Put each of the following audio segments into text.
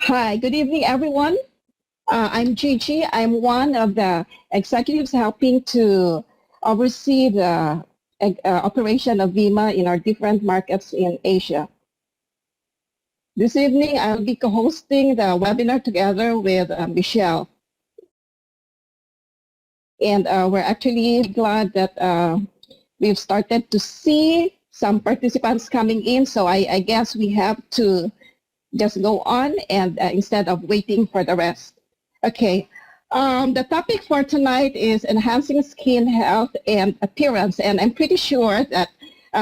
Hi, good evening, everyone. I'm Gigi. I'm one of the executives helping to oversee the operation of Vemma in our different markets in Asia. This evening, I'll be co-hosting the webinar together with Michelle. And we're actually glad that we've started to see some participants coming in. So I guess we have to just go on and instead of waiting for the rest. Okay. The topic for tonight is enhancing skin health and appearance. And I'm pretty sure that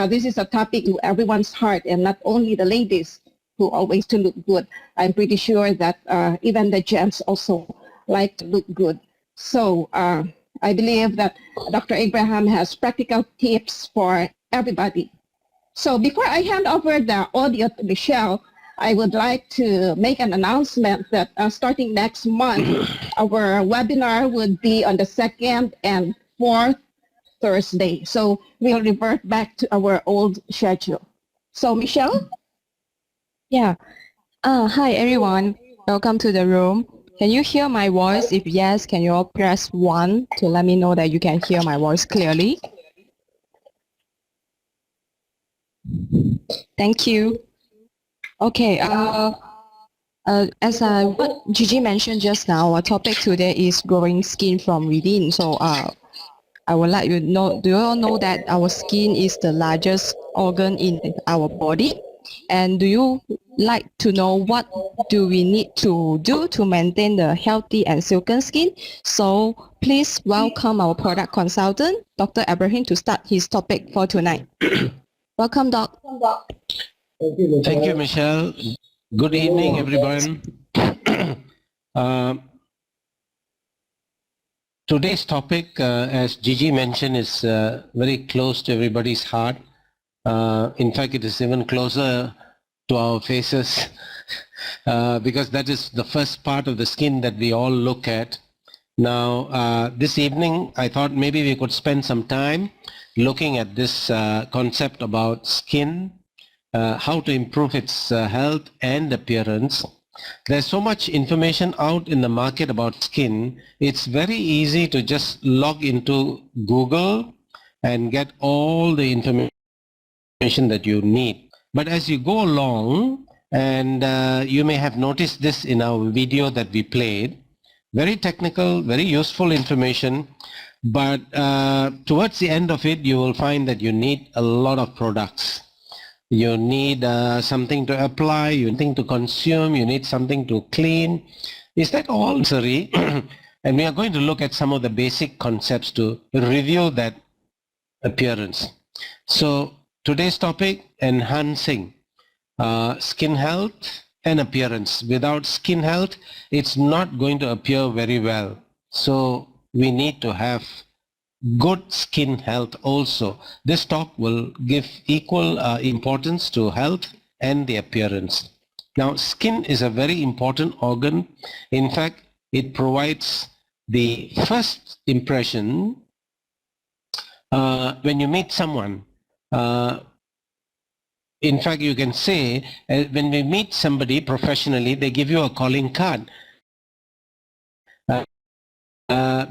this is a topic to everyone's heart and not only the ladies who always to look good. I'm pretty sure that even the gents also like to look good. So I believe that Dr. Abraham has practical tips for everybody. So before I hand over the audio to Michelle, I would like to make an announcement that starting next month, our webinar would be on the second and fourth Thursday. So we'll revert back to our old schedule. So Michelle? Yeah. Hi, everyone. Welcome to the room. Can you hear my voice? If yes, can you all press 1 to let me know that you can hear my voice clearly? Thank you. Okay. As what Gigi mentioned just now, our topic today is growing skin from within. So I would like you to know, do you all know that our skin is the largest organ in our body? And do you like to know what do we need to do to maintain the healthy and silken skin? So please welcome our product consultant, Dr. Abraham, to start his topic for tonight. Welcome, Doc. Thank you, Michelle. Good evening, everyone. Today's topic, as Gigi mentioned, is very close to everybody's heart. In fact, it is even closer to our faces because that is the first part of the skin that we all look at. Now, this evening, I thought maybe we could spend some time looking at this concept about skin, how to improve its health and appearance. There's so much information out in the market about skin. It's very easy to just log into Google and get all the information that you need. But as you go along, and you may have noticed this in our video that we played, very technical, very useful information, but towards the end of it, you will find that you need a lot of products. You need something to apply, you need something to consume, you need something to clean. Is that all necessary? And we are going to look at some of the basic concepts to review that appearance. So today's topic, enhancing skin health and appearance. Without skin health, it's not going to appear very well. So we need to have good skin health also. This talk will give equal importance to health and the appearance. Now, skin is a very important organ. In fact, it provides the first impression when you meet someone. In fact, you can say when we meet somebody professionally, they give you a calling card.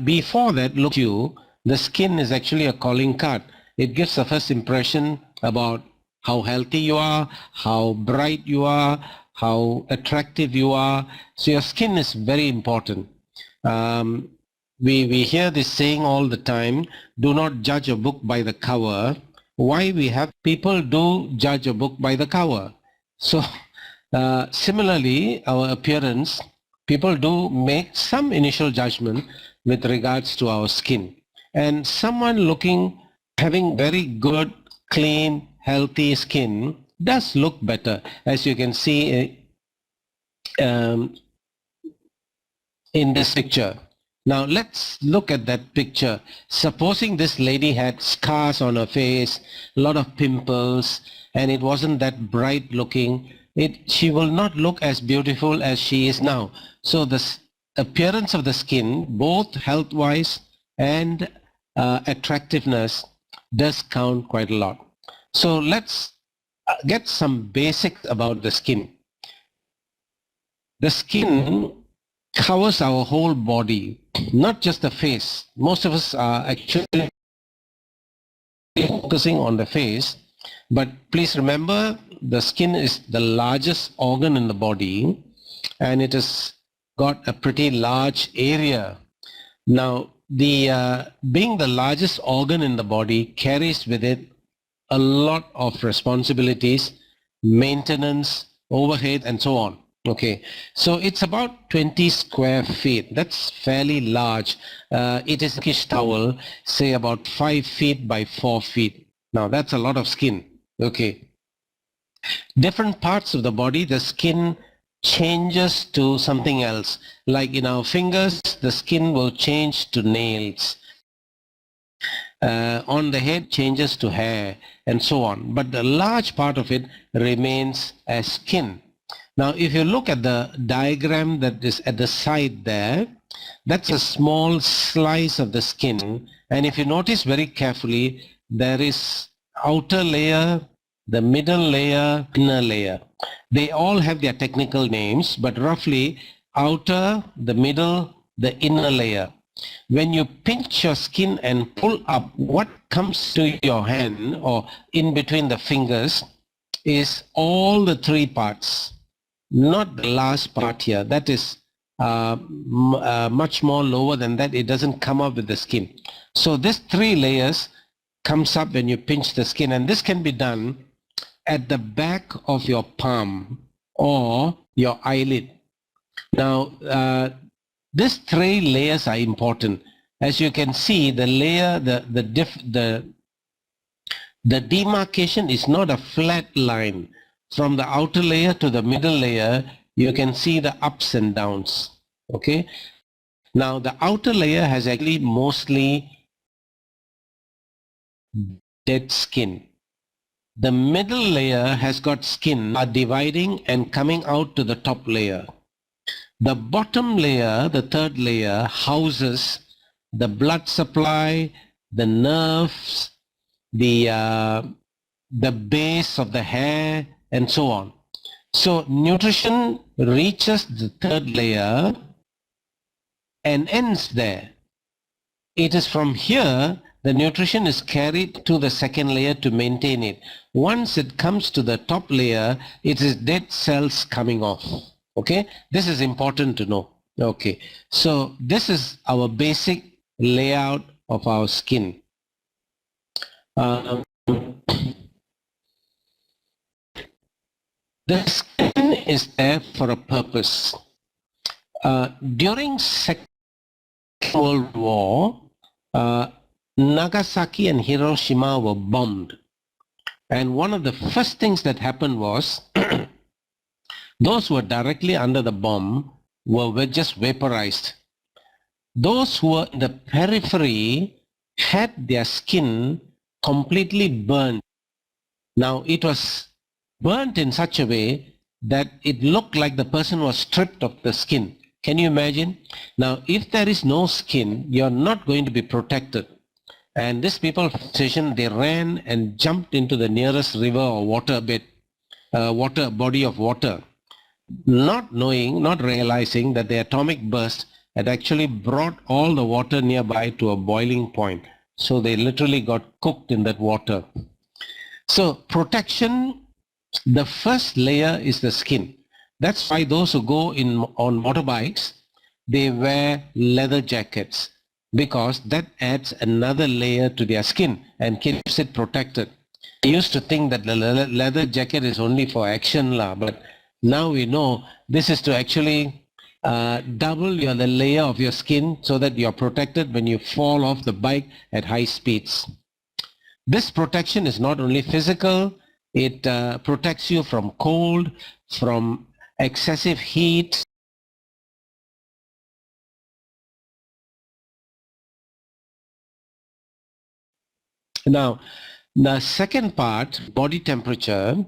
Before that, look at you, the skin is actually a calling card. It gives a first impression about how healthy you are, how bright you are, how attractive you are. So your skin is very important. We hear this saying all the time, do not judge a book by the cover. Why we have people do judge a book by the cover? So similarly, our appearance, people do make some initial judgment with regards to our skin. And someone having very good, clean, healthy skin does look better, as you can see in this picture. Now let's look at that picture. Supposing this lady had scars on her face, a lot of pimples, and it wasn't that bright looking, she will not look as beautiful as she is now. So the appearance of the skin, both health-wise and attractiveness, does count quite a lot. So let's get some basics about the skin. The skin covers our whole body, not just the face. Most of us are actually focusing on the face, but please remember the skin is the largest organ in the body and it has got a pretty large area. Now, being the largest organ in the body carries with it a lot of responsibilities, maintenance, overhead, and so on. Okay, so it's about 20 square feet. That's fairly large. It is a kish towel, say about 5 feet by 4 feet. Now that's a lot of skin. Okay, different parts of the body, the skin changes to something else. Like in our fingers, the skin will change to nails. On the head changes to hair and so on, but the large part of it remains as skin. Now if you look at the diagram that is at the side there, that's a small slice of the skin, and if you notice very carefully, there is outer layer, the middle layer, inner layer. They all have their technical names, but roughly outer, the middle, the inner layer. When you pinch your skin and pull up, what comes to your hand or in between the fingers is all the three parts, not the last part here. That is much more lower than that. It doesn't come up with the skin. So this three layers comes up when you pinch the skin, and this can be done at the back of your palm or your eyelid. Now, these three layers are important. As you can see, the layer, the demarcation is not a flat line. From the outer layer to the middle layer, you can see the ups and downs. Okay. Now, the outer layer has actually mostly dead skin. The middle layer has got skin dividing and coming out to the top layer. The bottom layer, the third layer, houses the blood supply, the nerves, the base of the hair, and so on. So nutrition reaches the third layer and ends there. It is from here the nutrition is carried to the second layer to maintain it. Once it comes to the top layer, it is dead cells coming off. Okay, this is important to know. Okay, so this is our basic layout of our skin. The skin is there for a purpose. During Second World War, Nagasaki and Hiroshima were bombed. And one of the first things that happened was those who were directly under the bomb were just vaporized. Those who were in the periphery had their skin completely burned. Now it was burnt in such a way that it looked like the person was stripped of the skin. Can you imagine? Now if there is no skin, you're not going to be protected. And these people, they ran and jumped into the nearest river or body of water, not knowing, not realizing that the atomic burst had actually brought all the water nearby to a boiling point. So they literally got cooked in that water. So protection, the first layer is the skin. That's why those who go on motorbikes, they wear leather jackets, because that adds another layer to their skin and keeps it protected. I used to think that the leather jacket is only for action, but now we know this is to actually double the layer of your skin so that you're protected when you fall off the bike at high speeds. This protection is not only physical, it protects you from cold, from excessive heat. Now, the second part, body temperature,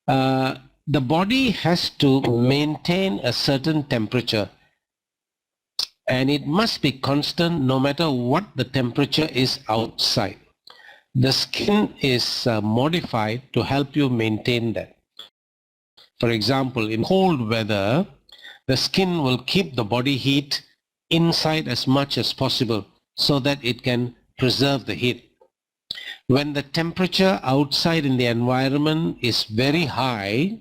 the body has to maintain a certain temperature, and it must be constant no matter what the temperature is outside. The skin is modified to help you maintain that. For example, in cold weather, the skin will keep the body heat inside as much as possible so that it can preserve the heat. When the temperature outside in the environment is very high,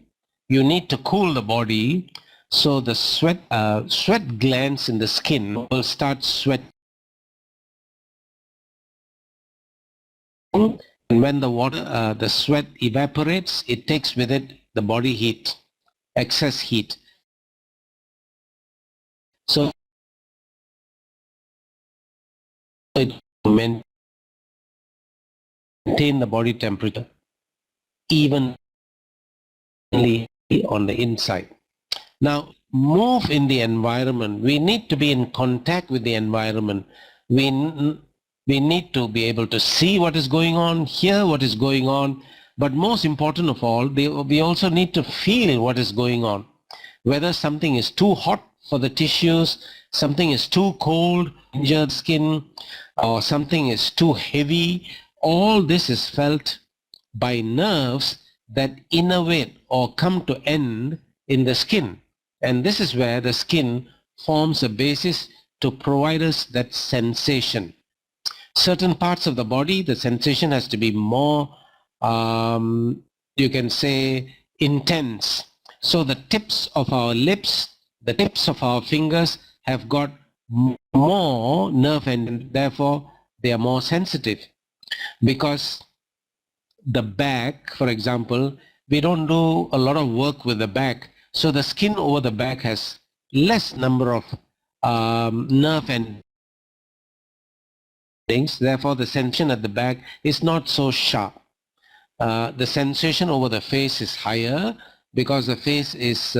you need to cool the body, so the sweat glands in the skin will start sweating. And when the sweat evaporates, it takes with it the body heat, excess heat. So it maintain the body temperature evenly on the inside. Now, move in the environment. We need to be in contact with the environment. We need to be able to see what is going on, hear what is going on, but most important of all, we also need to feel what is going on. Whether something is too hot for the tissues, something is too cold, injured skin, or something is too heavy, all this is felt by nerves that innervate or come to end in the skin. And this is where the skin forms a basis to provide us that sensation. Certain parts of the body, the sensation has to be more, you can say, intense. So the tips of our lips, the tips of our fingers have got more nerve and therefore they are more sensitive. Because the back, for example, we don't do a lot of work with the back, so the skin over the back has less number of nerve endings. Therefore, the sensation at the back is not so sharp. The sensation over the face is higher because the face is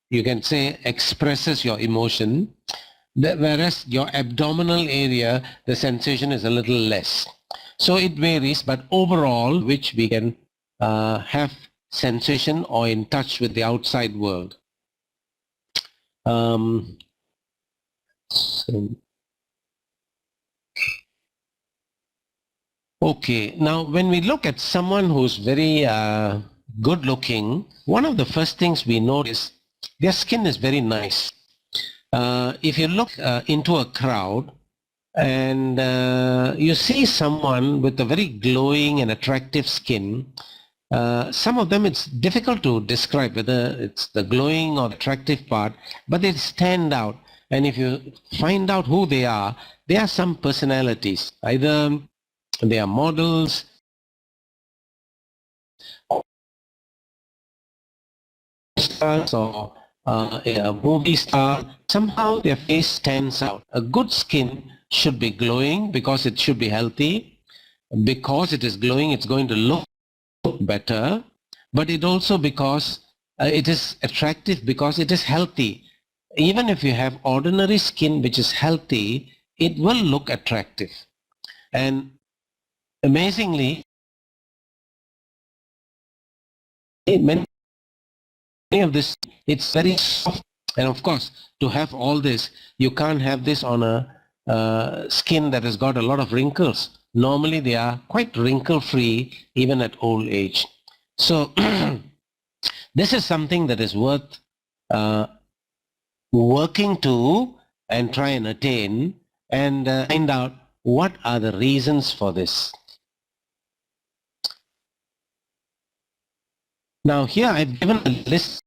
you can say, expresses your emotion, whereas your abdominal area, the sensation is a little less. So it varies, but overall, which we can have sensation or in touch with the outside world. Okay, now when we look at someone who's very good looking, one of the first things we notice, their skin is very nice. If you look into a crowd and you see someone with a very glowing and attractive skin, some of them it's difficult to describe whether it's the glowing or attractive part, but they stand out. And if you find out who they are some personalities. Either they are models, stars, or a movie star. Somehow their face stands out. A good skin should be glowing because it should be healthy. Because it is glowing, it's going to look better. But it also because it is attractive because it is healthy. Even if you have ordinary skin which is healthy, it will look attractive. And amazingly, many of this, it's very soft. And of course, to have all this, you can't have this on a skin that has got a lot of wrinkles. Normally, they are quite wrinkle-free even at old age. So this is something that is worth working to and try and attain and find out what are the reasons for this. Now here I've given a list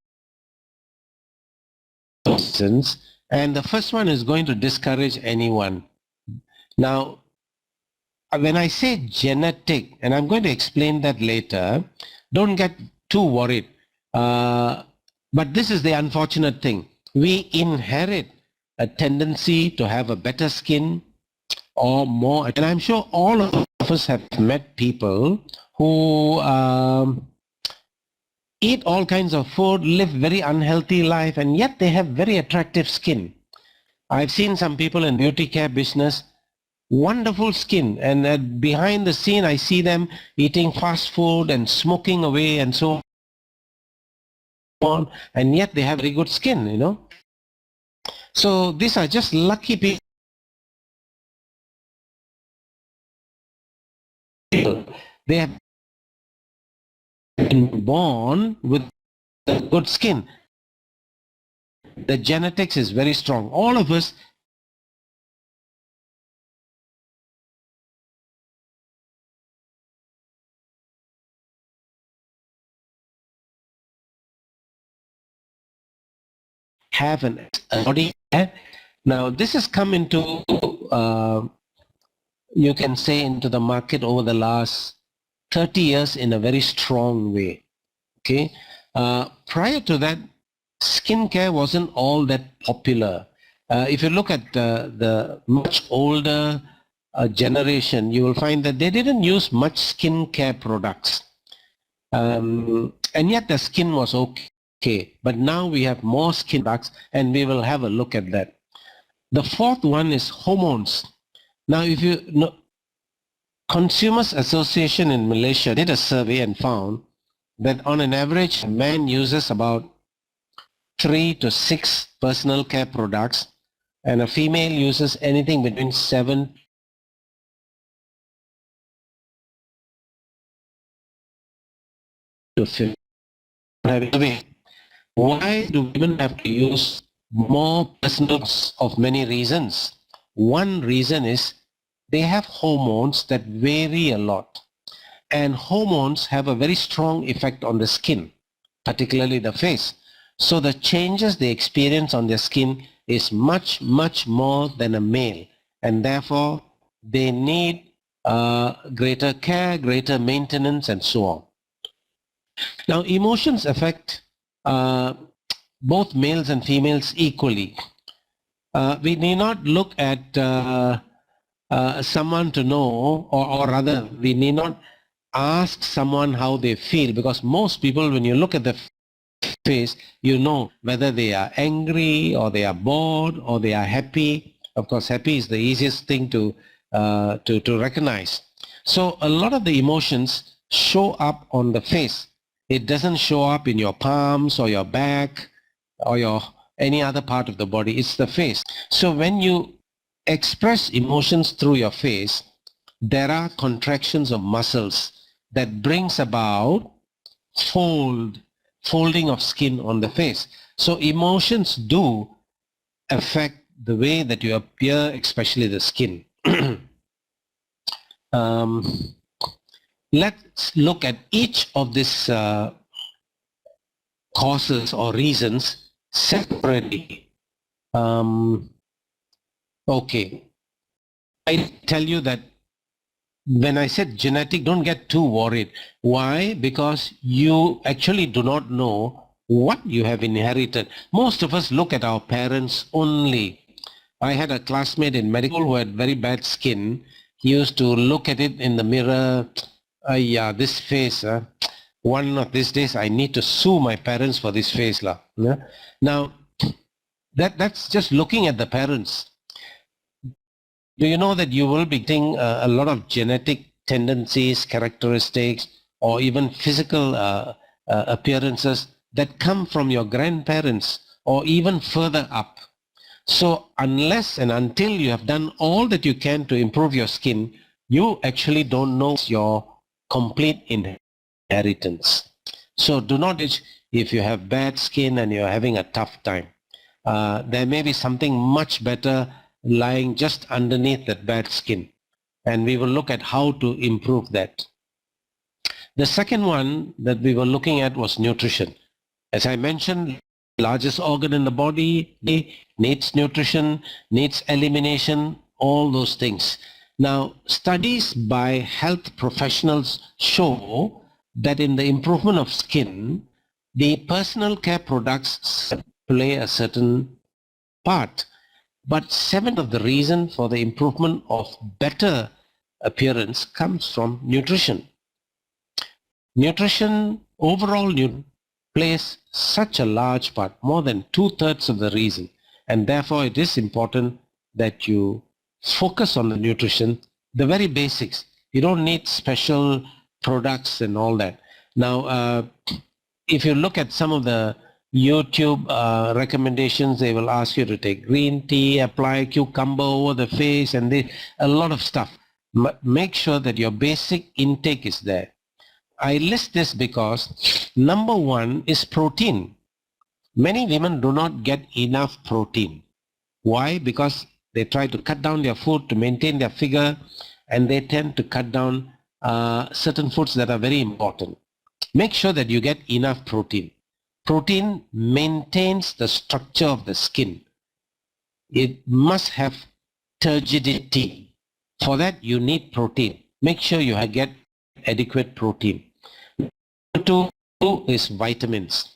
of reasons, and the first one is going to discourage anyone. Now when I say genetic, and I'm going to explain that later, don't get too worried. But this is the unfortunate thing. We inherit a tendency to have a better skin or more, and I'm sure all of us have met people who eat all kinds of food, live very unhealthy life, and yet they have very attractive skin. I've seen some people in beauty care business, wonderful skin, and behind the scene I see them eating fast food and smoking away and so on, and yet they have very good skin, you know. So these are just lucky people. They have been born with good skin. The genetics is very strong. All of us have a body. Now this has come into, you can say, into the market over the last 30 years in a very strong way. Okay. Prior to that, skincare wasn't all that popular. If you look at the much older generation, you will find that they didn't use much skincare products. And yet the skin was okay. But now we have more skin products, and we will have a look at that. The fourth one is hormones. Now, if you know, Consumers Association in Malaysia did a survey and found that on an average, a man uses about 3 to 6 personal care products, and a female uses anything between 7 to 15. Why do women have to use more personal of many reasons? One reason is they have hormones that vary a lot, and hormones have a very strong effect on the skin, particularly the face. So the changes they experience on their skin is much more than a male, and therefore they need greater care, greater maintenance, and so on. Now, emotions affect both males and females equally. We need not look at someone to know, or rather, we need not ask someone how they feel, because most people, when you look at the face, you know whether they are angry, or they are bored, or they are happy. Of course, happy is the easiest thing to recognize. So a lot of the emotions show up on the face. It doesn't show up in your palms or your back or your any other part of the body. It's the face. So when you express emotions through your face, there are contractions of muscles that brings about folding of skin on the face. So emotions do affect the way that you appear, especially the skin. Let's look at each of these causes or reasons separately. Okay. I tell you that when I said genetic, don't get too worried. Why? Because you actually do not know what you have inherited. Most of us look at our parents only. I had a classmate in medical who had very bad skin. He used to look at it in the mirror. Yeah, this face, one of these days I need to sue my parents for this face. Yeah? Now, that's just looking at the parents. Do you know that you will be getting a lot of genetic tendencies, characteristics, or even physical appearances that come from your grandparents or even further up? So unless and until you have done all that you can to improve your skin, you actually don't know your complete inheritance. So do not judge if you have bad skin and you're having a tough time. There may be something much better lying just underneath that bad skin, and we will look at how to improve that. The second one that we were looking at was nutrition. As I mentioned, largest organ in the body needs nutrition, needs elimination, all those things. Now, studies by health professionals show that in the improvement of skin, the personal care products play a certain part. But 7 of the reason for the improvement of better appearance comes from nutrition. Nutrition, overall plays such a large part, more than 2/3 of the reason, and therefore it is important that you focus on the nutrition, the very basics. You don't need special products and all that. Now, if you look at some of the YouTube recommendations, they will ask you to take green tea, apply cucumber over the face, and a lot of stuff. Make sure that your basic intake is there. I list this because Number one is protein. Many women do not get enough protein. Why? Because they try to cut down their food to maintain their figure, and they tend to cut down certain foods that are very important. Make sure that you get enough protein. Protein maintains the structure of the skin. It must have turgidity. For that, you need protein. Make sure you get adequate protein. Number two is vitamins.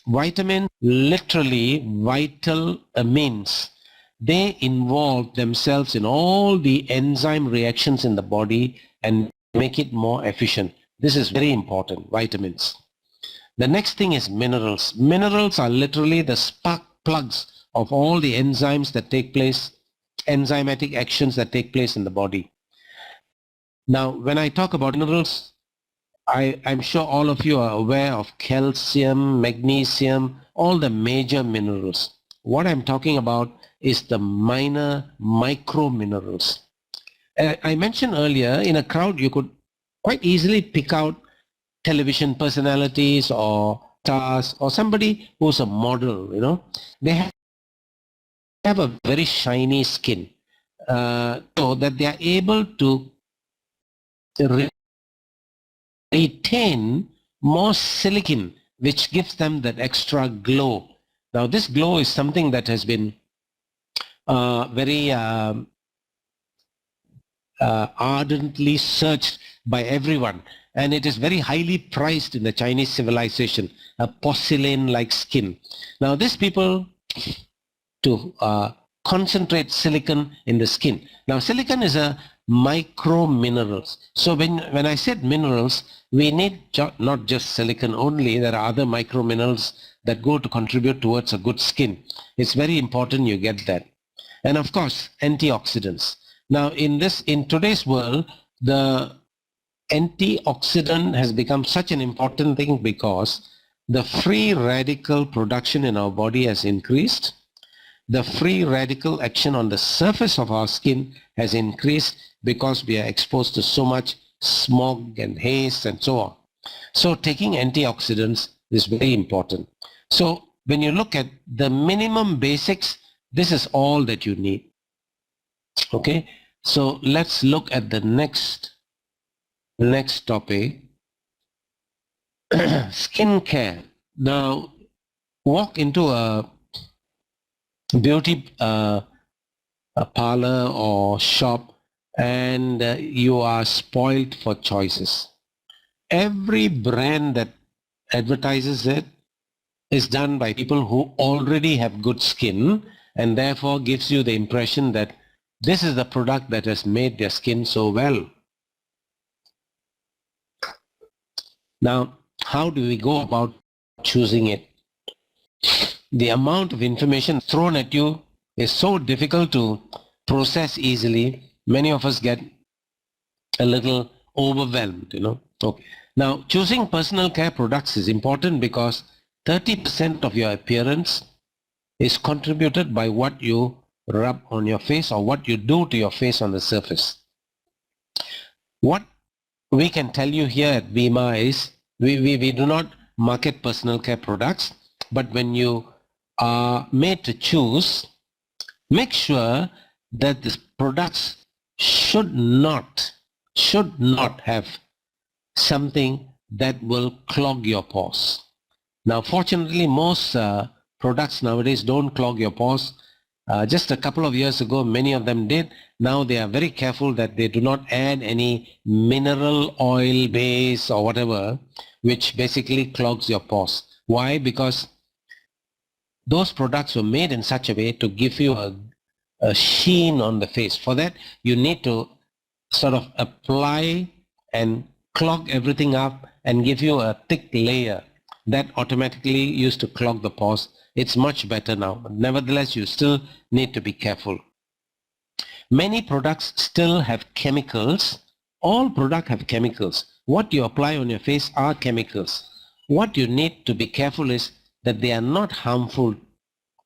Vitamins, literally vital amines. They involve themselves in all the enzyme reactions in the body and make it more efficient. This is very important, vitamins. The next thing is minerals. Minerals are literally the spark plugs of all the enzymes that take place, enzymatic actions that take place in the body. Now, when I talk about minerals, I'm sure all of you are aware of calcium, magnesium, all the major minerals. What I'm talking about is the minor micro minerals. I mentioned earlier, in a crowd you could quite easily pick out television personalities or stars or somebody who's a model, you know. They have a very shiny skin, so that they are able to retain more silicon, which gives them that extra glow. Now this glow is something that has been very ardently searched by everyone, and it is very highly prized in the Chinese civilization, a porcelain-like skin. Now these people to concentrate silicon in the skin. Now silicon is a micro minerals. So when I said minerals, we need not just silicon only. There are other micro minerals that go to contribute towards a good skin. It's very important you get that. And of course, antioxidants. Now in today's world, the antioxidant has become such an important thing because the free radical production in our body has increased. The free radical action on the surface of our skin has increased because we are exposed to so much smog and haze and so on. So taking antioxidants is very important. So when you look at the minimum basics, this is all that you need. Okay, so let's look at the next topic. Skincare. Now walk into a beauty a parlor or shop, and you are spoiled for choices. Every brand that advertises it is done by people who already have good skin, and therefore gives you the impression that this is the product that has made their skin so well. Now, how do we go about choosing it? The amount of information thrown at you is so difficult to process easily. Many of us get a little overwhelmed, you know. Okay. Now, choosing personal care products is important because 30% of your appearance is contributed by what you rub on your face or what you do to your face on the surface. What we can tell you here at Vemma is we do not market personal care products, but when you are made to choose, make sure that the products should not have something that will clog your pores. Now fortunately most products nowadays don't clog your pores. Just a couple of years ago many of them did. Now they are very careful that they do not add any mineral oil base or whatever which basically clogs your pores. Why? Because those products were made in such a way to give you a sheen on the face. For that you need to sort of apply and clog everything up and give you a thick layer that automatically used to clog the pores. It's much better now, but nevertheless you still need to be careful. Many products still have chemicals. All products have chemicals. What you apply on your face are chemicals. What you need to be careful is that they are not harmful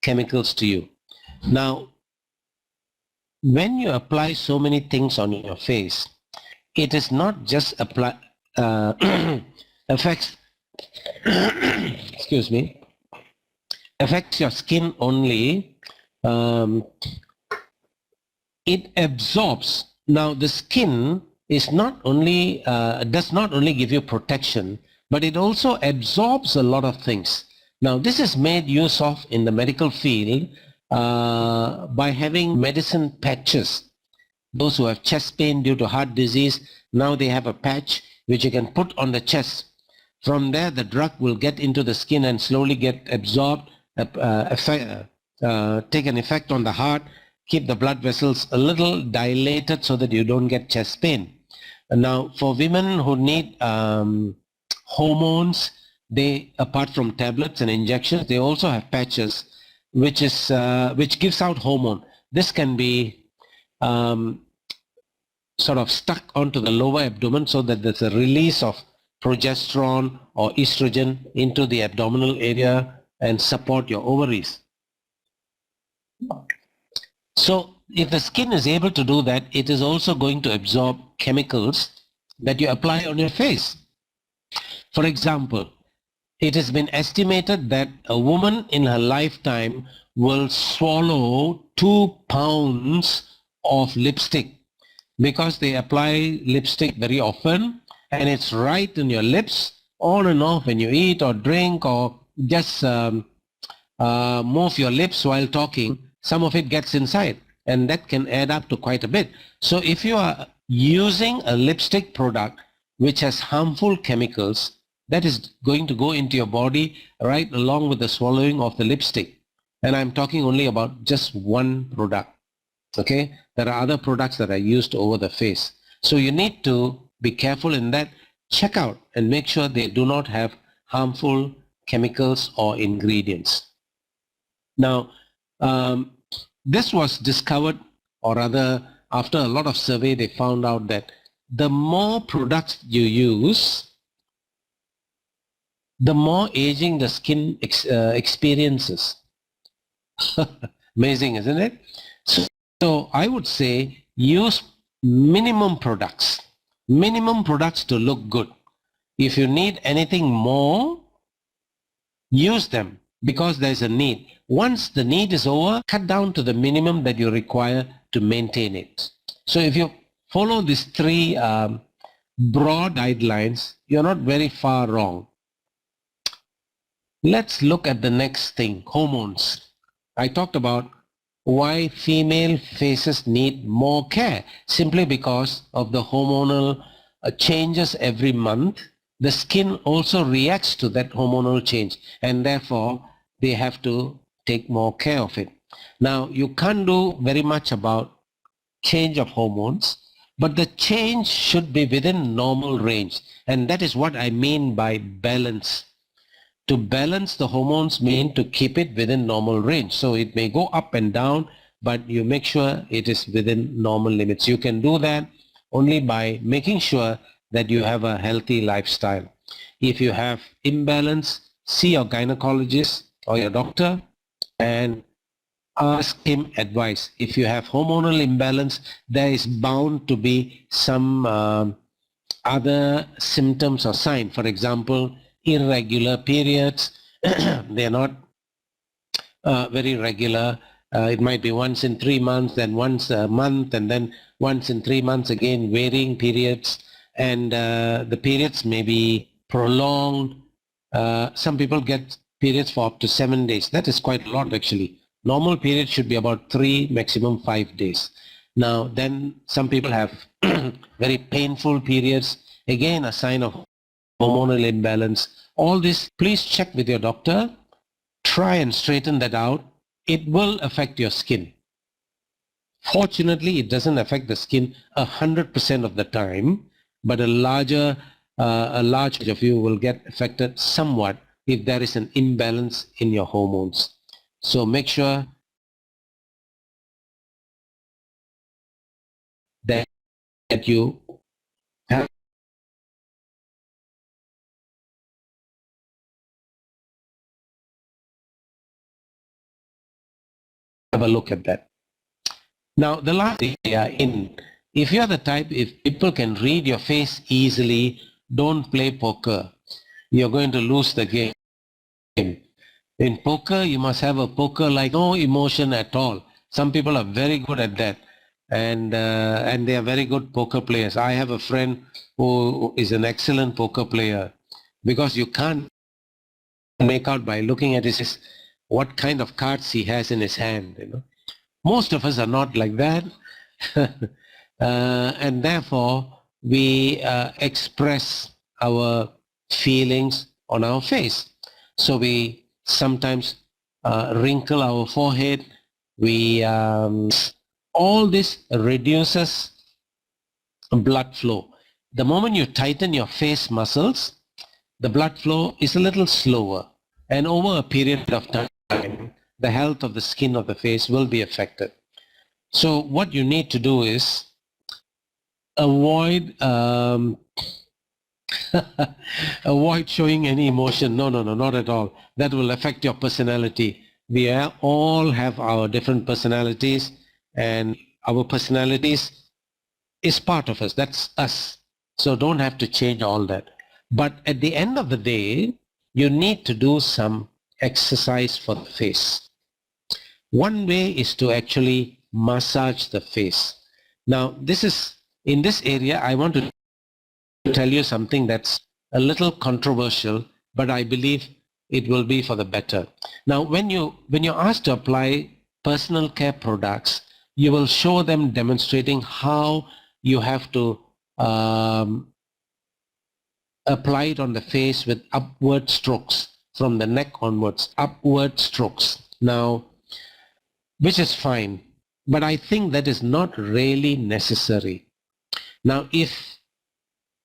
chemicals to you. Now, when you apply so many things on your face, it is not just affects excuse me, affects your skin only, it absorbs. Now the skin is not only does not only give you protection, but it also absorbs a lot of things. Now this is made use of in the medical field by having medicine patches. Those who have chest pain due to heart disease, now they have a patch which you can put on the chest. From there the drug will get into the skin and slowly get absorbed, take an effect on the heart, keep the blood vessels a little dilated so that you don't get chest pain. And now for women who need hormones, they, apart from tablets and injections, they also have patches which gives out hormone. This can be sort of stuck onto the lower abdomen so that there's a release of progesterone or estrogen into the abdominal area and support your ovaries. So if the skin is able to do that, it is also going to absorb chemicals that you apply on your face. For example, it has been estimated that a woman in her lifetime will swallow 2 pounds of lipstick because they apply lipstick very often and it's right in your lips on and off when you eat or drink or just move your lips while talking. Some of it gets inside and that can add up to quite a bit. So if you are using a lipstick product which has harmful chemicals, that is going to go into your body right along with the swallowing of the lipstick. And I'm talking only about just one product. Okay, there are other products that are used over the face. So you need to be careful in that. Check out and make sure they do not have harmful chemicals or ingredients. Now, this was discovered, or rather after a lot of survey, they found out that the more products you use, the more aging the skin experiences. Amazing, isn't it? So I would say use minimum products to look good. If you need anything more, use them because there's a need. Once the need is over, cut down to the minimum that you require to maintain it. So if you follow these three broad guidelines, you're not very far wrong. Let's look at the next thing, hormones. I talked about why female faces need more care, simply because of the hormonal changes every month. The skin also reacts to that hormonal change and therefore they have to take more care of it. Now you can't do very much about change of hormones, but the change should be within normal range, and that is what I mean by balance. To balance the hormones mean to keep it within normal range. So it may go up and down, but you make sure it is within normal limits. You can do that only by making sure that you have a healthy lifestyle. If you have imbalance, see your gynecologist or your doctor and ask him advice. If you have hormonal imbalance, there is bound to be some other symptoms or signs. For example, irregular periods. They are not very regular. It might be once in 3 months, then once a month, and then once in 3 months again, varying periods. And the periods may be prolonged. Some people get periods for up to 7 days. That is quite a lot actually. Normal period should be about 3, maximum 5 days. Now then some people have very painful periods. Again, a sign of hormonal imbalance. All this, please check with your doctor. Try and straighten that out. It will affect your skin. Fortunately, it doesn't affect the skin 100% of the time, but a large of you will get affected somewhat if there is an imbalance in your hormones. So make sure that you have a look at that. Now the last area in, if you're the type, if people can read your face easily, don't play poker. you're going to lose the game. In poker, you must have a poker like no emotion at all. Some people are very good at that, and they are very good poker players. I have a friend who is an excellent poker player because you can't make out by looking at his what kind of cards he has in his hand. You know, most of us are not like that, and therefore we express our feelings on our face. So we sometimes wrinkle our forehead. We all this reduces blood flow. The moment you tighten your face muscles, the blood flow is a little slower, and over a period of time, the health of the skin of the face will be affected. So what you need to do is avoid avoid showing any emotion. No, not at all. That will affect your personality. We all have our different personalities, and our personalities is part of us. That's us. So don't have to change all that. But at the end of the day, you need to do some exercise for the face. One way is to actually massage the face. Now, in this area, I want to tell you something that's a little controversial, but I believe it will be for the better. Now, when you're asked to apply personal care products, you will show them demonstrating how you have to apply it on the face with upward strokes from the neck onwards, upward strokes. Now, which is fine, but I think that is not really necessary. Now, if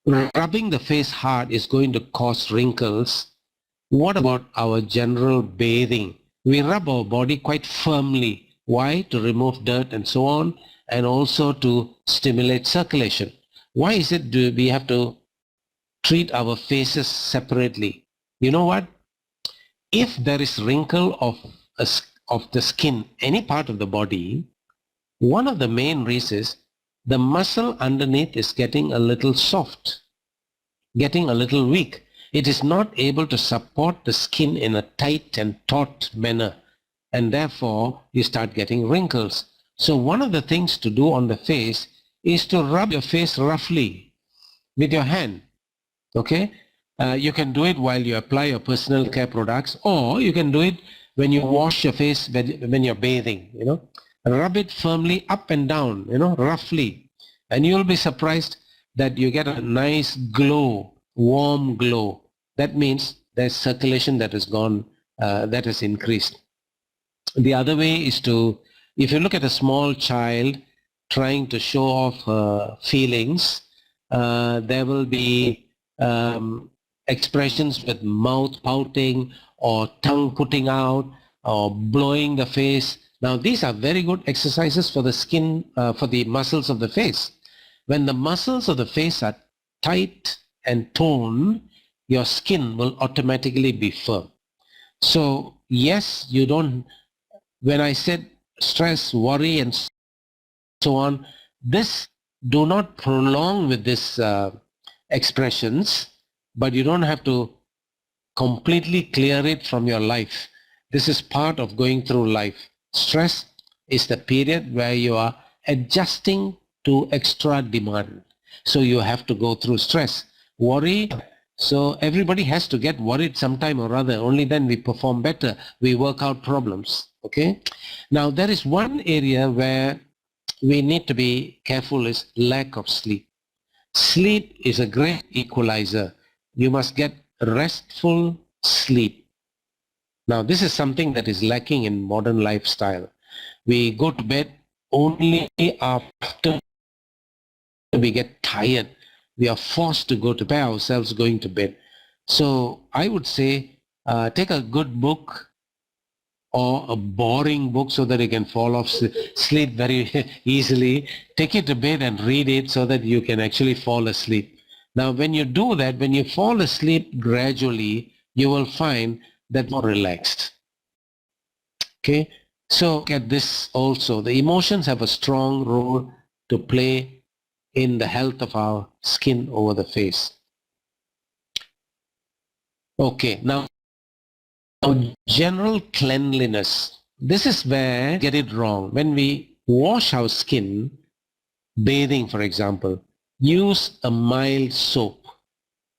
rubbing the face hard is going to cause wrinkles, what about our general bathing? We rub our body quite firmly. Why? To remove dirt and so on, and also to stimulate circulation. Why is it do we have to treat our faces separately? You know what? If there is wrinkle of the skin, any part of the body, one of the main reasons the muscle underneath is getting a little soft, getting a little weak. It is not able to support the skin in a tight and taut manner, and therefore you start getting wrinkles. So one of the things to do on the face is to rub your face roughly with your hand. Okay, you can do it while you apply your personal care products, or you can do it when you wash your face when you're bathing. You know, rub it firmly up and down, you know, roughly, and you'll be surprised that you get a nice glow, warm glow. That means there's circulation that has gone, that has increased. The other way is to, if you look at a small child trying to show off her feelings, there will be expressions with mouth pouting or tongue putting out or blowing the face. Now these are very good exercises for the skin, for the muscles of the face. When the muscles of the face are tight and toned, your skin will automatically be firm. So yes, you don't, when I said stress, worry and so on, this, do not prolong with this expressions, but you don't have to completely clear it from your life. This is part of going through life. Stress is the period where you are adjusting to extra demand. So you have to go through stress. Worry, so everybody has to get worried sometime or other. Only then we perform better. We work out problems. Okay. Now there is one area where we need to be careful is lack of sleep. Sleep is a great equalizer. You must get restful sleep. Now this is something that is lacking in modern lifestyle. We go to bed only after we get tired. We are forced to go to bed ourselves going to bed. So I would say take a good book or a boring book so that you can fall off sleep very easily. Take it to bed and read it so that you can actually fall asleep. Now when you do that, when you fall asleep gradually, you will find that more relaxed. Okay, so look at this also. The emotions have a strong role to play in the health of our skin over the face. Okay, now general cleanliness. This is where we get it wrong. When we wash our skin, bathing for example, use a mild soap.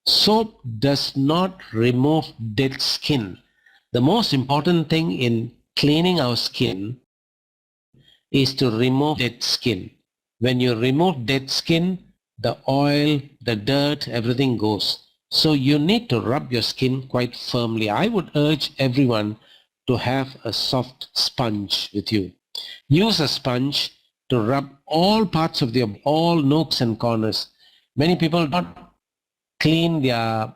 Soap does not remove dead skin. The most important thing in cleaning our skin is to remove dead skin. When you remove dead skin, the oil, the dirt, everything goes. So you need to rub your skin quite firmly. I would urge everyone to have a soft sponge with you. Use a sponge to rub all parts of all nooks and corners. Many people don't clean their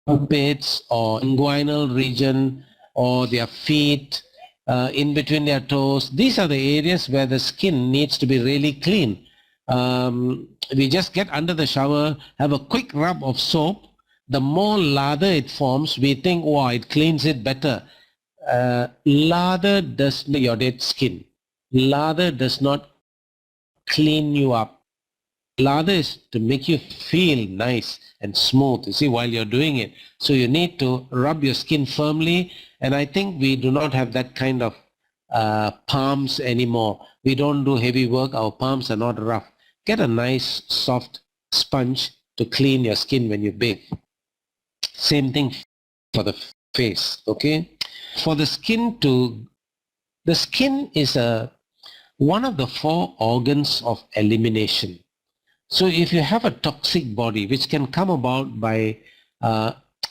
armpits or inguinal region or their feet, in between their toes. These are the areas where the skin needs to be really clean. We just get under the shower, have a quick rub of soap. The more lather it forms, we think, wow, it cleans it better. Lather does not your dead skin. Lather does not clean you up. Lather is to make you feel nice and smooth, you see, while you're doing it. So you need to rub your skin firmly, and I think we do not have that kind of palms anymore. We don't do heavy work, our palms are not rough. Get a nice soft sponge to clean your skin when you bathe. Same thing for the face, okay? For the skin is one of the 4 organs of elimination. So if you have a toxic body, which can come about by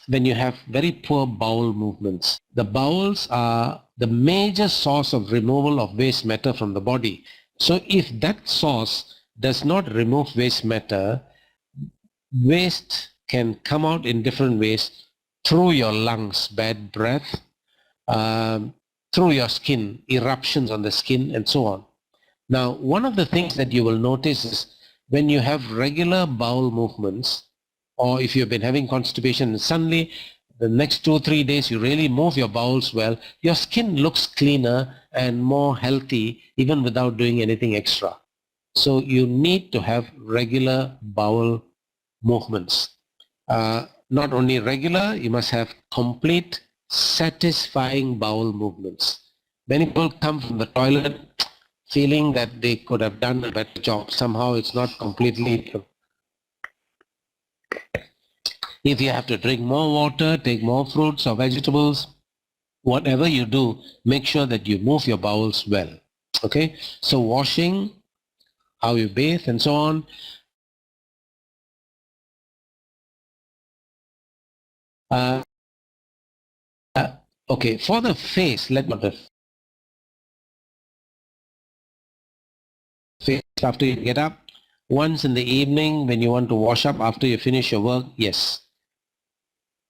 when you have very poor bowel movements. The bowels are the major source of removal of waste matter from the body. So if that source does not remove waste matter, waste can come out in different ways through your lungs, bad breath, through your skin, eruptions on the skin, and so on. Now, one of the things that you will notice is when you have regular bowel movements, or if you've been having constipation and suddenly the next 2-3 days you really move your bowels well, your skin looks cleaner and more healthy even without doing anything extra. So you need to have regular bowel movements. Not only regular, you must have complete, satisfying bowel movements. Many people come from the toilet feeling that they could have done a better job. Somehow it's not completely. If you have to drink more water, take more fruits or vegetables, whatever you do, make sure that you move your bowels well. Okay? So washing, how you bathe and so on. Okay, for the face, let me the face after you get up. Once in the evening when you want to wash up after you finish your work, yes.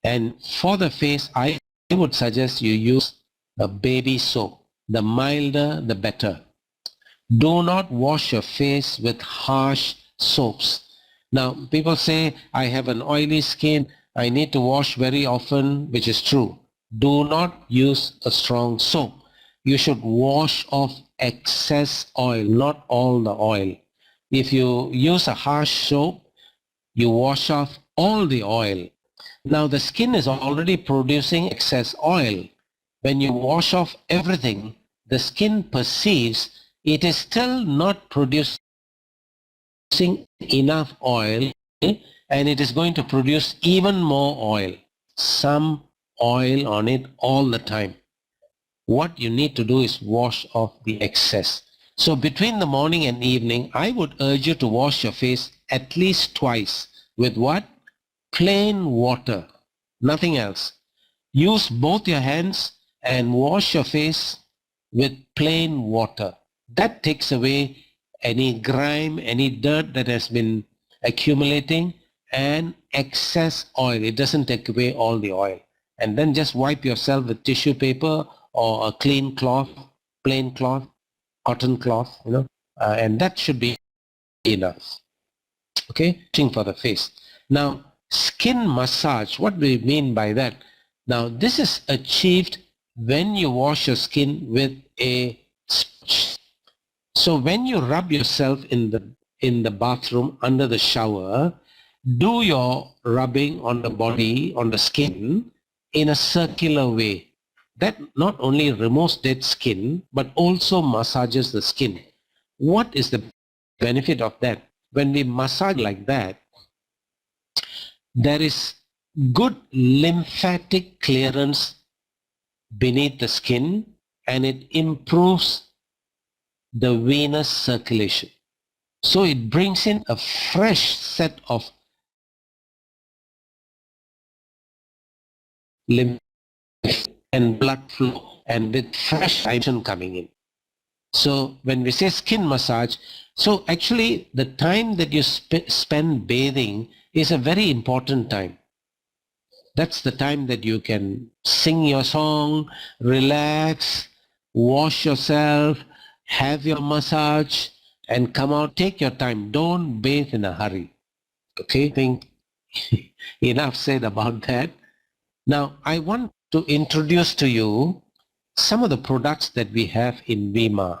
And for the face, I would suggest you use a baby soap. The milder, the better. Do not wash your face with harsh soaps. Now, people say, I have an oily skin, I need to wash very often, which is true. Do not use a strong soap. You should wash off excess oil, not all the oil. If you use a harsh soap, you wash off all the oil. Now the skin is already producing excess oil. When you wash off everything, the skin perceives it is still not producing enough oil, and it is going to produce even more oil. Some oil on it all the time. What you need to do is wash off the excess. So between the morning and evening, I would urge you to wash your face at least twice. With what? Plain water, nothing else. Use both your hands and wash your face with plain water. That takes away any grime, any dirt that has been accumulating, and excess oil. It doesn't take away all the oil. And then just wipe yourself with tissue paper or a clean cloth, plain cloth, cotton cloth, and that should be enough. Okay, for the face. Now, skin massage, what do we mean by that? Now, this is achieved when you wash your skin with a sponge. So when you rub yourself in the bathroom under the shower, do your rubbing on the body, on the skin, in a circular way. That not only removes dead skin, but also massages the skin. What is the benefit of that? When we massage like that, there is good lymphatic clearance beneath the skin, and it improves the venous circulation. So it brings in a fresh set of lymph and blood flow, and with fresh dimension coming in. So when we say skin massage, so actually the time that you spend bathing is a very important time. That's the time that you can sing your song, relax, wash yourself, have your massage, and come out. Take your time. Don't bathe in a hurry. Okay, I think enough said about that. Now, I want to introduce to you some of the products that we have in Vemma.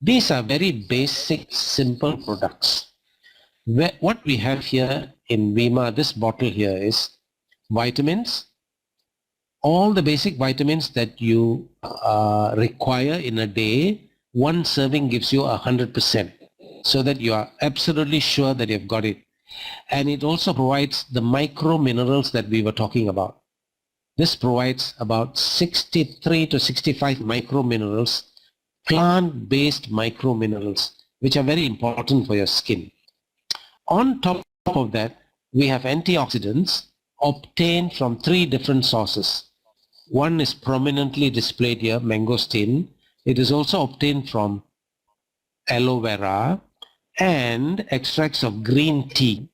These are very basic, simple products. What we have here in Vemma, this bottle here, is vitamins, all the basic vitamins that you require in a day. One serving gives you 100%, so that you are absolutely sure that you've got it. And it also provides the micro minerals that we were talking about. This provides about 63 to 65 micro minerals, plant-based micro minerals, which are very important for your skin. On top of that, we have antioxidants obtained from 3 different sources. One is prominently displayed here, mangosteen. It is also obtained from aloe vera and extracts of green tea,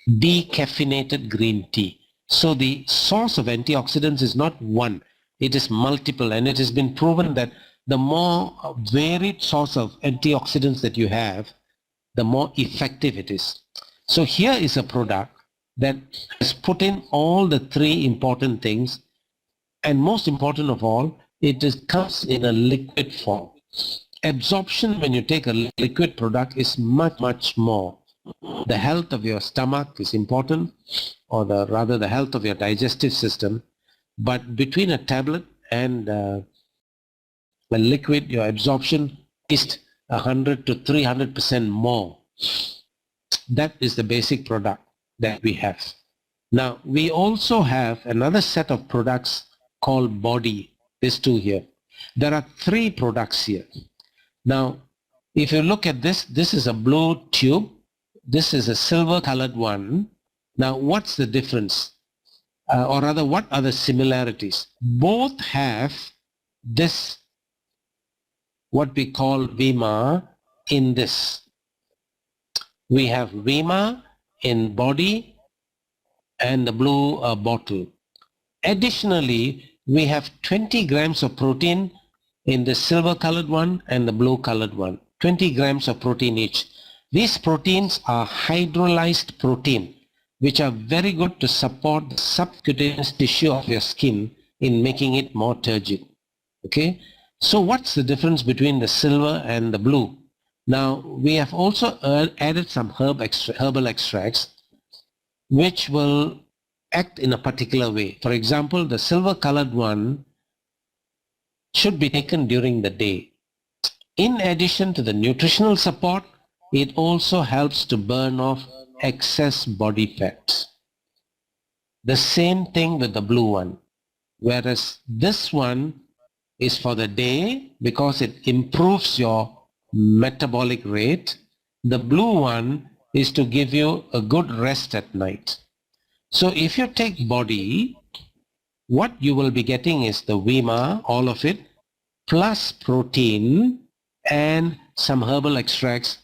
decaffeinated green tea. So the source of antioxidants is not one, it is multiple, and it has been proven that the more varied source of antioxidants that you have, the more effective it is. So here is a product that has put in all the 3 important things, and most important of all, comes in a liquid form. Absorption when you take a liquid product is much more. The health of your stomach is important, or rather the health of your digestive system. But between a tablet and a liquid, your absorption is 100 to 300% more. That is the basic product that we have. Now, we also have another set of products called body, these 2 here. There are 3 products here. Now, if you look at this, this is a blue tube. This is a silver colored one. Now, what's the difference? Or rather, what are the similarities? Both have this, what we call Vemma in this. We have Vemma in body and the blue bottle. Additionally, we have 20 grams of protein in the silver colored one and the blue colored one. 20 grams of protein each. These proteins are hydrolyzed protein, which are very good to support the subcutaneous tissue of your skin in making it more turgid. Okay, so what's the difference between the silver and the blue? Now, we have also added some herbal extracts which will act in a particular way. For example, the silver colored one should be taken during the day. In addition to the nutritional support, it also helps to burn off excess body fat. The same thing with the blue one, whereas this one is for the day because it improves your metabolic rate. The blue one is to give you a good rest at night. So if you take body, what you will be getting is the Vemma, all of it, plus protein and some herbal extracts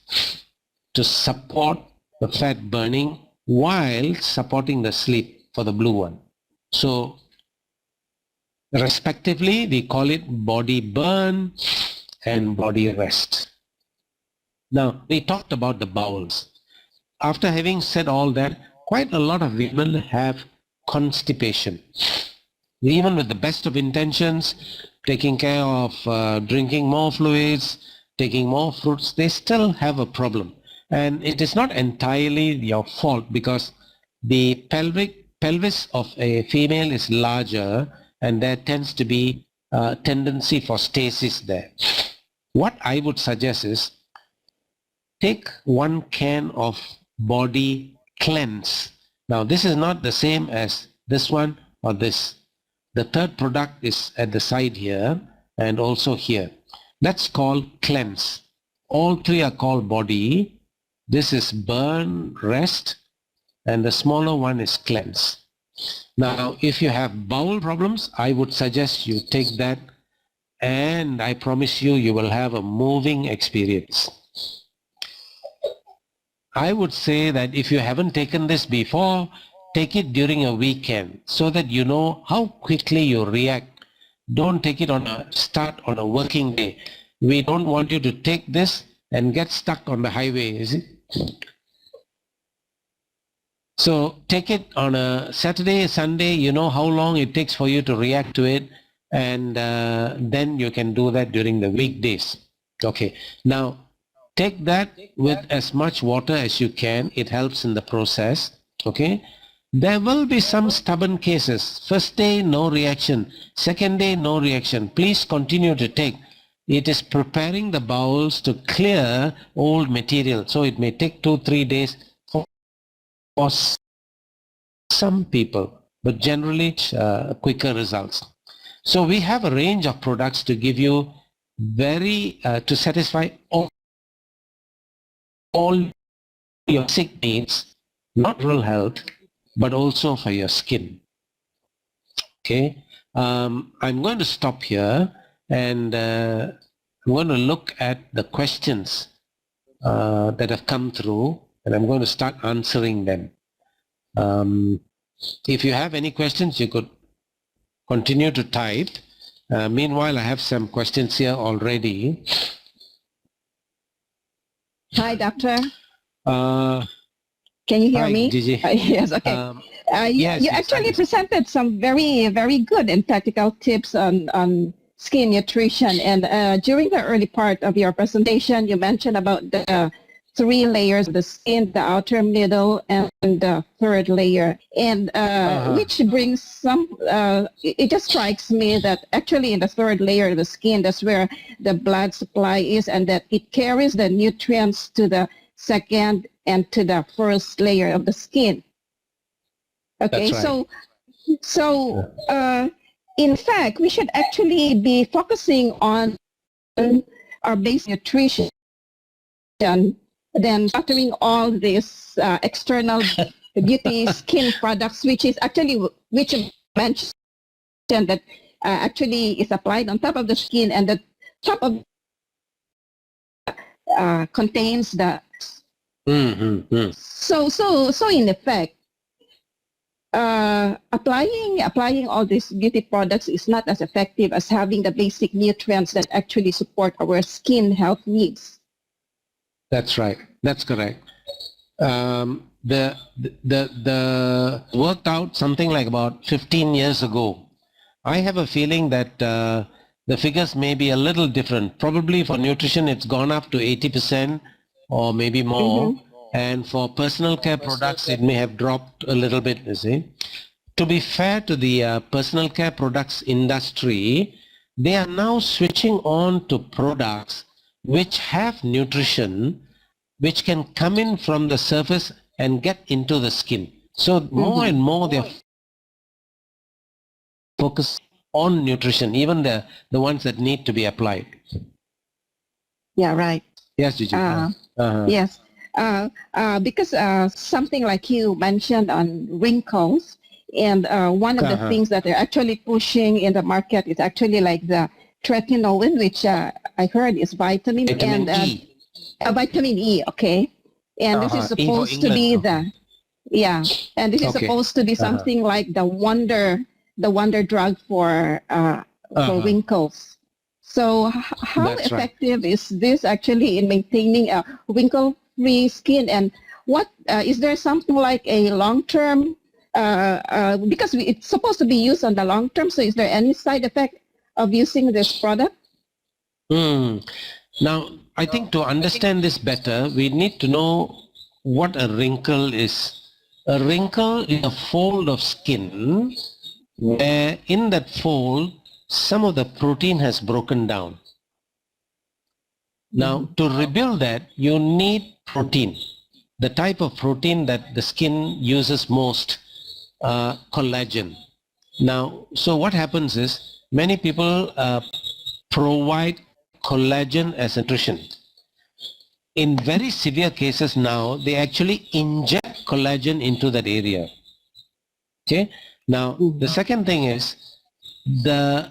to support the fat burning while supporting the sleep for the blue one. So respectively, we call it body burn and body rest. Now, we talked about the bowels. After having said all that, quite a lot of women have constipation. Even with the best of intentions, taking care of drinking more fluids, taking more fruits, they still have a problem. And it is not entirely your fault because the pelvis of a female is larger and there tends to be a tendency for stasis there. What I would suggest is take 1 can of body cleanse. Now this is not the same as this one or this. The third product is at the side here and also here. That's called cleanse. All three are called body. This is burn, rest, and the smaller one is cleanse. Now, if you have bowel problems, I would suggest you take that, and I promise you, you will have a moving experience. I would say that if you haven't taken this before, take it during a weekend so that you know how quickly you react. Don't take it start on a working day. We don't want you to take this and get stuck on the highway, is it? So take it on a Saturday, Sunday, you know how long it takes for you to react to it, and then you can do that during the weekdays. Okay, now take that with as much water as you can. It helps in the process. Okay, there will be some stubborn cases. First day, no reaction. Second day, no reaction. Please continue to take. It is preparing the bowels to clear old material. So it may take 2-3 days for some people, but generally quicker results. So we have a range of products to give you to satisfy all your basic needs, not oral health, but also for your skin. Okay, I'm going to stop here and I'm going to look at the questions that have come through, and I'm going to start answering them. If you have any questions, you could continue to type. Meanwhile, I have some questions here already. Hi, doctor. Can you hear me? Gigi. Yes, okay. Yes, you actually presented some very, very good and practical tips on skin nutrition. And during the early part of your presentation, you mentioned about the 3 layers of the skin, the outer, middle, and the third layer. And which brings some, it just strikes me that actually in the third layer of the skin, that's where the blood supply is, and that it carries the nutrients to the second and to the first layer of the skin. Okay, That's right. so in fact, we should actually be focusing on our basic nutrition than factoring all these external beauty skin products, which you mentioned that actually is applied on top of the skin, and the top of contains the. So in effect, applying all these beauty products is not as effective as having the basic nutrients that actually support our skin health needs. That's right. That's correct. The worked out something like about 15 years ago. I have a feeling that the figures may be a little different. Probably for nutrition, it's gone up to 80% or maybe more. And for personal care products, it may have dropped a little bit, you see. To be fair to the personal care products industry, they are now switching on to products which have nutrition, which can come in from the surface and get into the skin. So more and more they're focused on nutrition, even the ones that need to be applied. Yeah, right. Yes, Gigi. Yes, because something like you mentioned on wrinkles, and one of the things that they're actually pushing in the market is actually like the tretinoin, which I heard is vitamin E. Vitamin E, okay. And this is supposed to be and this is supposed to be something like the wonder drug for wrinkles. So how effective is this actually in maintaining a wrinkle-free skin? And what is there something like a long-term, because it's supposed to be used on the long term, so is there any side effect of using this product? Now, I think to understand this better, we need to know what a wrinkle is. A wrinkle is a fold of skin where in that fold, some of the protein has broken down. Now, to rebuild that, you need protein. The type of protein that the skin uses most, collagen. Now, so what happens is many people provide collagen as nutrition. In very severe cases now, they actually inject collagen into that area. Okay. Now, the second thing is the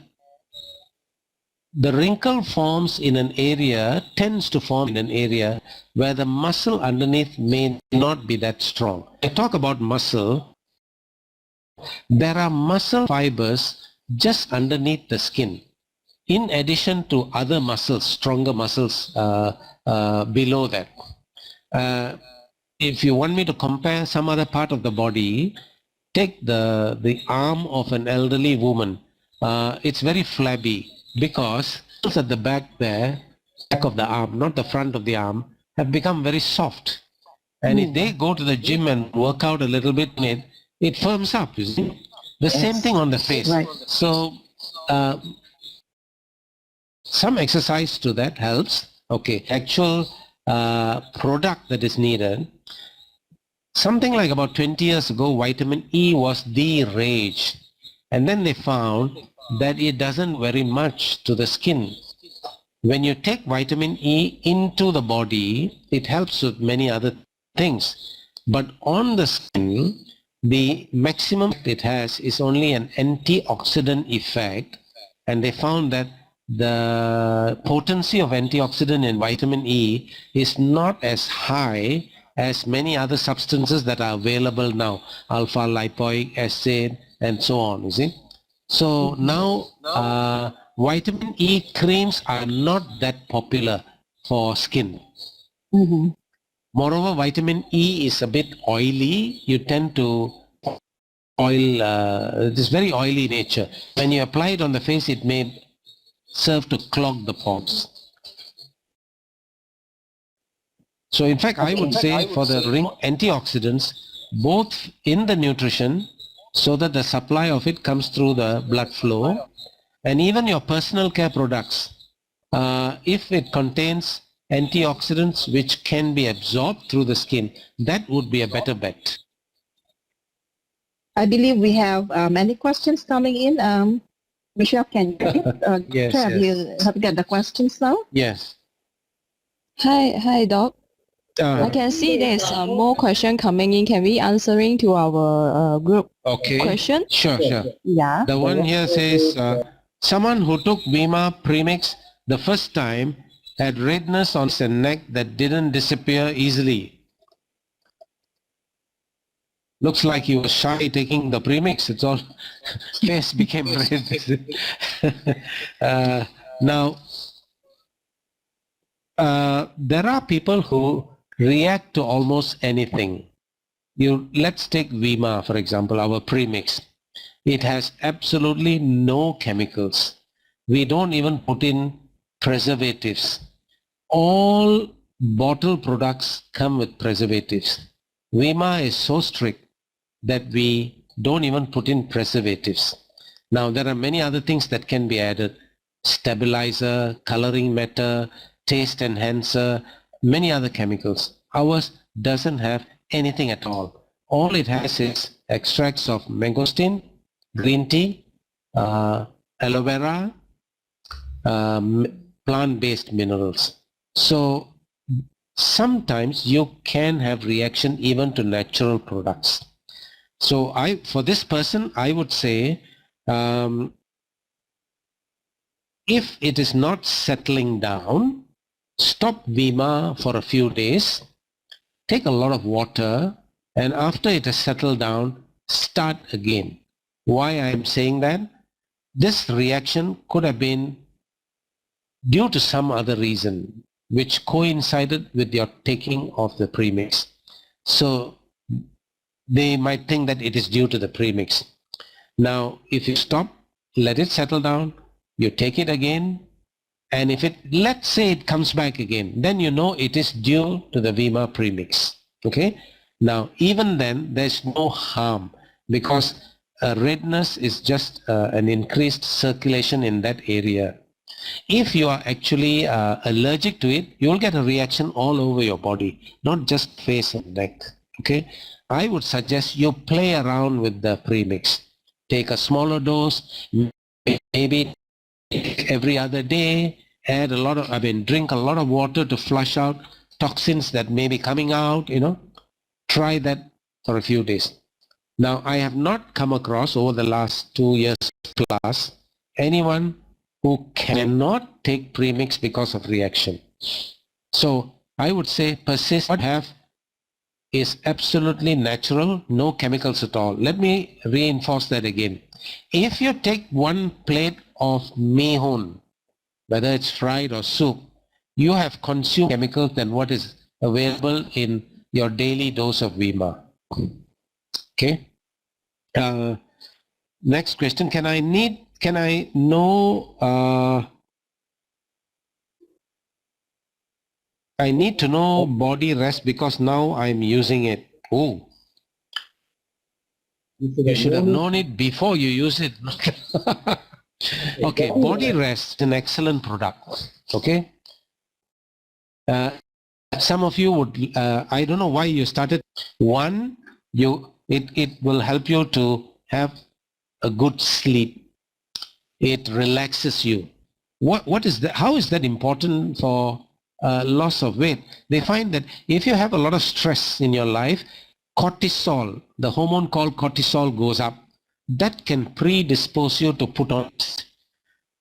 wrinkle forms in an area, tends to form in an area where the muscle underneath may not be that strong. I talk about muscle. There are muscle fibers just underneath the skin, in addition to other muscles, stronger muscles below that. If you want me to compare some other part of the body, take the arm of an elderly woman. It's very flabby because at the back there, back of the arm, not the front of the arm, have become very soft. And if they go to the gym and work out a little bit, it firms up, you see. The same thing on the face. Right. So some exercise to that helps. Okay, actual product that is needed. Something like about 20 years ago, vitamin E was the rage. And then they found that it doesn't very much to the skin. When you take vitamin E into the body, it helps with many other things. But on the skin, the maximum it has is only an antioxidant effect. And they found that the potency of antioxidant in vitamin E is not as high as many other substances that are available now, alpha lipoic acid and so on, you see. So now vitamin E creams are not that popular for skin. Moreover, vitamin E is a bit oily. You tend to oil, it is very oily nature. When you apply it on the face, it may serve to clog the pores. So in fact, I would say for the antioxidants, both in the nutrition, so that the supply of it comes through the blood flow, and even your personal care products, if it contains antioxidants which can be absorbed through the skin, that would be a better bet. I believe we have many questions coming in. Michelle, can you Yes, have yes. you have got the questions now? Yes. Hi, Doc. I can see there's more question coming in. Can we answering to our group Okay. question? Sure. Yeah. The one here says, someone who took Vemma premix the first time had redness on his neck that didn't disappear easily. Looks like he was shy taking the premix. It's all face became red. Now, there are people who react to almost anything. Let's take Vemma, for example, our premix. It has absolutely no chemicals. We don't even put in preservatives. All bottle products come with preservatives. Vemma is so strict that we don't even put in preservatives. Now, there are many other things that can be added. Stabilizer, coloring matter, taste enhancer, many other chemicals. Ours doesn't have anything at all. All it has is extracts of mangosteen, green tea, aloe vera, plant-based minerals. So sometimes you can have reaction even to natural products. So for this person, I would say, if it is not settling down, stop Vemma for a few days, take a lot of water, and after it has settled down, start again. Why I am saying that? This reaction could have been due to some other reason which coincided with your taking of the premix. So they might think that it is due to the premix. Now, if you stop, let it settle down, you take it again, And if it, let's say it comes back again, then you know it is due to the Vemma premix. Okay. Now, even then, there's no harm because redness is just an increased circulation in that area. If you are actually allergic to it, you will get a reaction all over your body, not just face and neck. Okay. I would suggest you play around with the premix. Take a smaller dose, maybe every other day, add a lot of, drink a lot of water to flush out toxins that may be coming out, try that for a few days. Now, I have not come across over the last 2 years plus anyone who cannot take premix because of reaction. So I would say persist. What have is absolutely natural, no chemicals at all. Let me reinforce that again. If you take one plate of mehun, whether it's fried or soup, you have consumed chemicals than what is available in your daily dose of Vemma. Okay. Next question. Can I know? I need to know body rest because now I'm using it. Oh, you should have known it before you use it. Okay, body rest is an excellent product. Okay. Some of you would, I don't know why you started. One, it will help you to have a good sleep. It relaxes you. What is that? How is that important for loss of weight? They find that if you have a lot of stress in your life, cortisol, the hormone called cortisol, goes up. That can predispose you to put on.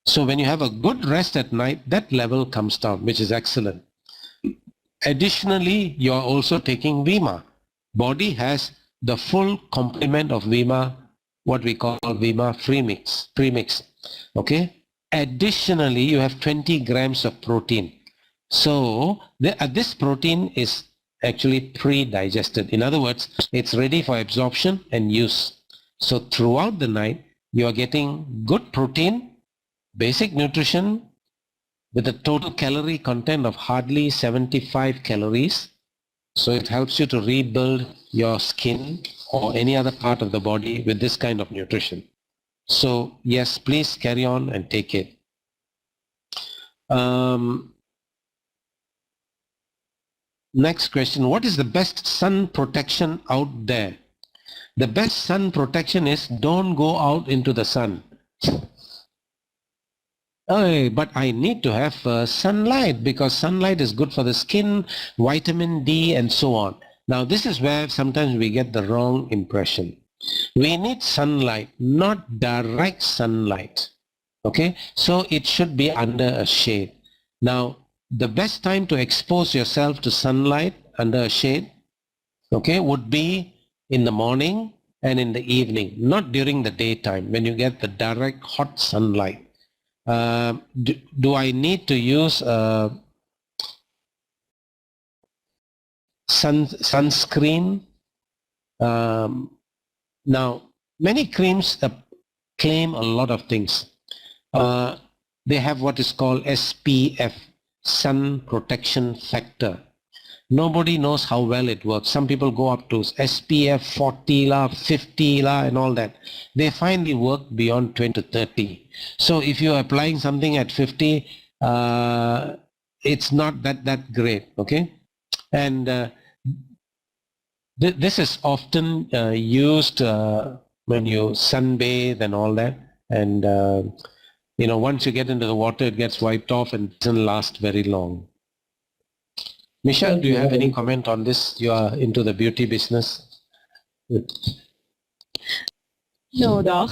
So when you have a good rest at night, that level comes down, which is excellent. Additionally, you are also taking Vemma. Body has the full complement of Vemma, what we call Vemma premix. Okay. Additionally, you have 20 grams of protein. So this protein is actually pre-digested. In other words, it's ready for absorption and use. So throughout the night, you are getting good protein, basic nutrition with a total calorie content of hardly 75 calories. So it helps you to rebuild your skin or any other part of the body with this kind of nutrition. So yes, please carry on and take it. Next question, what is the best sun protection out there? The best sun protection is don't go out into the sun. Oh, but I need to have sunlight because sunlight is good for the skin, vitamin D and so on. Now this is where sometimes we get the wrong impression. We need sunlight, not direct sunlight. Okay, so it should be under a shade. Now the best time to expose yourself to sunlight under a shade, okay, would be in the morning and in the evening, not during the daytime when you get the direct hot sunlight. Do I need to use sunscreen? Now, many creams claim a lot of things. They have what is called SPF, sun protection factor. Nobody knows how well it works. Some people go up to SPF 40 la, 50 la and all that. They finally work beyond 20 to 30. So if you're applying something at 50, it's not that great, okay? And this is often used when you sunbathe and all that. And once you get into the water, it gets wiped off and doesn't last very long. Michelle, do you have any comment on this? You are into the beauty business. No, Doc.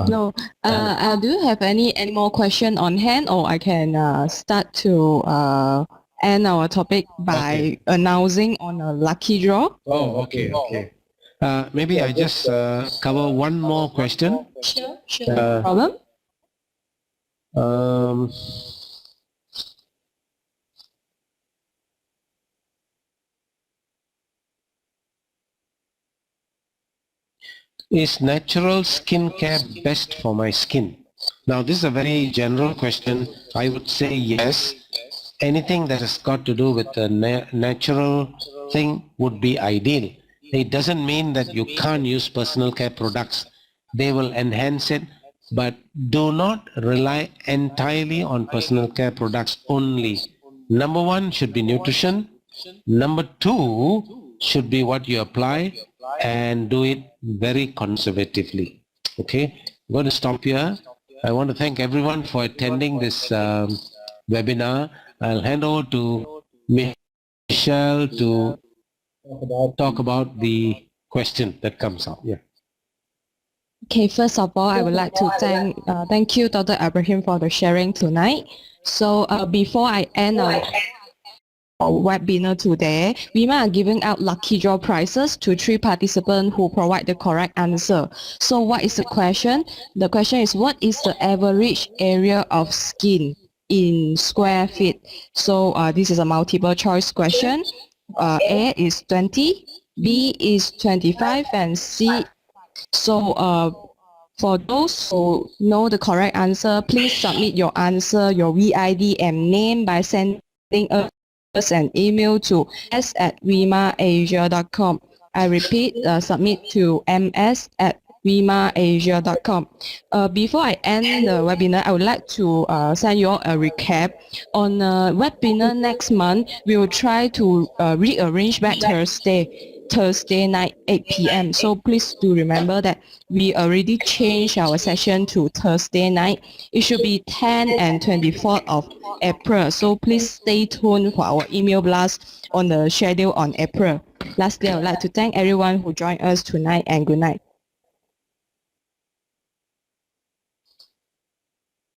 No. Do you have any more question on hand, or I can start to end our topic by announcing on a lucky draw? Oh, okay. Maybe I just cover one more question. Sure. No problem. Is natural skincare best for my skin? Now, this is a very general question. I would say yes. Anything that has got to do with the natural thing would be ideal. It doesn't mean that you can't use personal care products. They will enhance it, but do not rely entirely on personal care products only. Number one should be nutrition. Number two should be what you apply, and do it very conservatively. Okay, I'm going to stop here. I want to thank everyone for attending this webinar. I'll hand over to Michelle to talk about the question that comes up. Yeah. Okay, first of all, I would like to thank you, Dr. Abraham, for the sharing tonight. So before I end our webinar today, we are giving out lucky draw prizes to 3 participants who provide the correct answer. So what is the question? The question is, what is the average area of skin in square feet? So this is a multiple choice question. A is 20, B is 25, and C. So for those who know the correct answer, please submit your answer, your VID and name by sending us an email to s@vemaasia.com. I repeat, submit to ms@vemaasia.com. Before I end the webinar, I would like to send you all a recap. On webinar next month, we will try to rearrange back Thursday night 8 p.m. So please do remember that we already changed our session to Thursday night. It should be 10 and 24th of April. So please stay tuned for our email blast on the schedule on April. Lastly, I would like to thank everyone who joined us tonight, and good night.